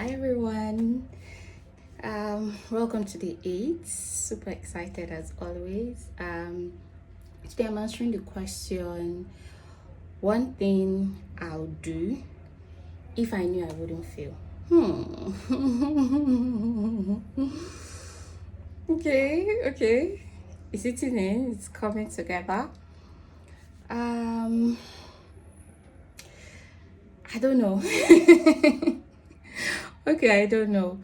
Hi everyone. Welcome to the 8. Super excited as always. Today I'm answering the question, one thing I'll do if I knew I wouldn't fail. Okay. It's sitting in, it's coming together. I don't know. Okay, I don't know.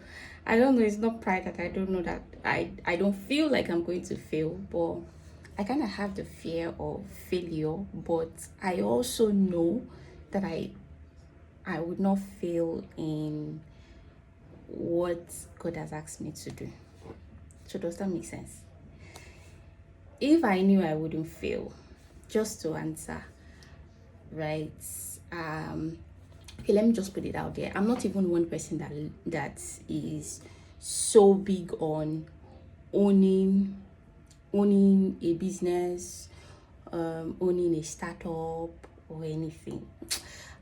It's not pride that I don't know that I don't feel like I'm going to fail, but I kind of have the fear of failure, but I also know that I would not fail in what God has asked me to do. So does that make sense? If I knew I wouldn't fail, just to answer, right? Okay, let me just put it out there. I'm not even one person that is so big on owning a business, owning a startup or anything.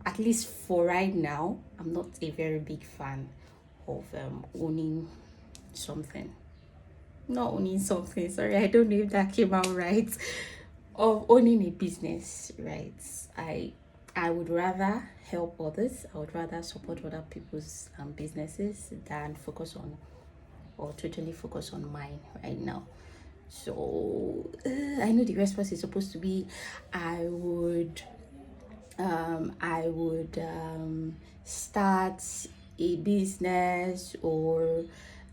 At least for right now, I'm not a very big fan of owning something. Not owning something. Sorry, I don't know if that came out right. Of owning a business, right? I would rather help others. I would rather support other people's businesses than focus on or totally focus on mine right now. So I know the response is supposed to be I would start a business or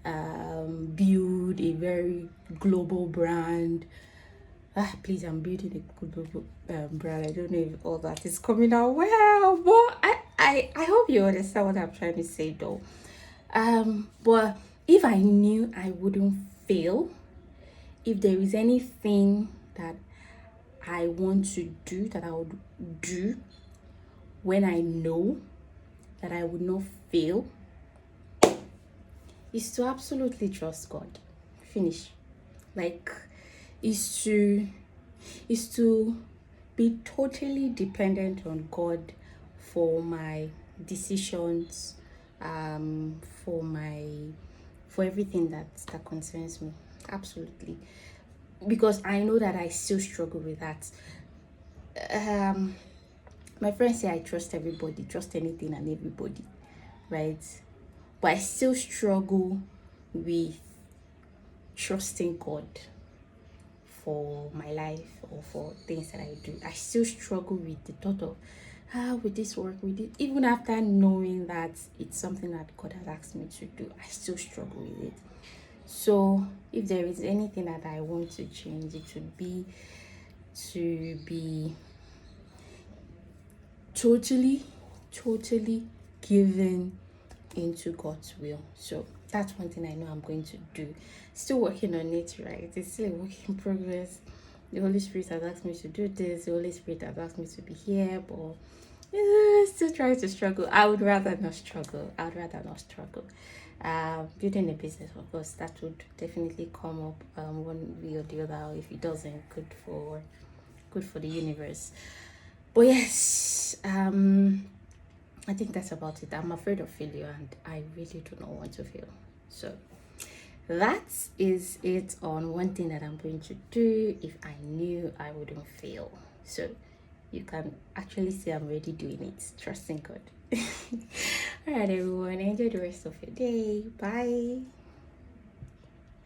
build a very global brand. Please, I'm building a global brand. I don't know if all that is coming out well, but I hope you understand what I'm trying to say though. But if I knew I wouldn't fail, if there is anything that I want to do that I would do when I know that I would not fail, is to absolutely trust God. Finish. Like, is to be totally dependent on God for my decisions, for everything that concerns me. Absolutely. Because I know that I still struggle with that. My friends say I trust everybody, trust anything and everybody, right? But I still struggle with trusting God for my life or for things that I do. I still struggle with the thought of with this work, with it, even after knowing that it's something that God has asked me to do, I still struggle with it. So if there is anything that I want to change, it would be to be totally given into God's will. So that's one thing I know I'm going to do. Still working on it, right? It's still a work in progress. The Holy Spirit has asked me to do this. The Holy Spirit has asked me to be here, but still trying to struggle. I would rather not struggle. Building a business, of course, that would definitely come up one way or the other. If it doesn't, good for the universe. But yes, I think that's about it. I'm afraid of failure and I really do not want to fail. So that is it on one thing that I'm going to do if I knew I wouldn't fail. So you can actually see I'm already doing it, trusting God. All right, everyone, enjoy the rest of your day. Bye.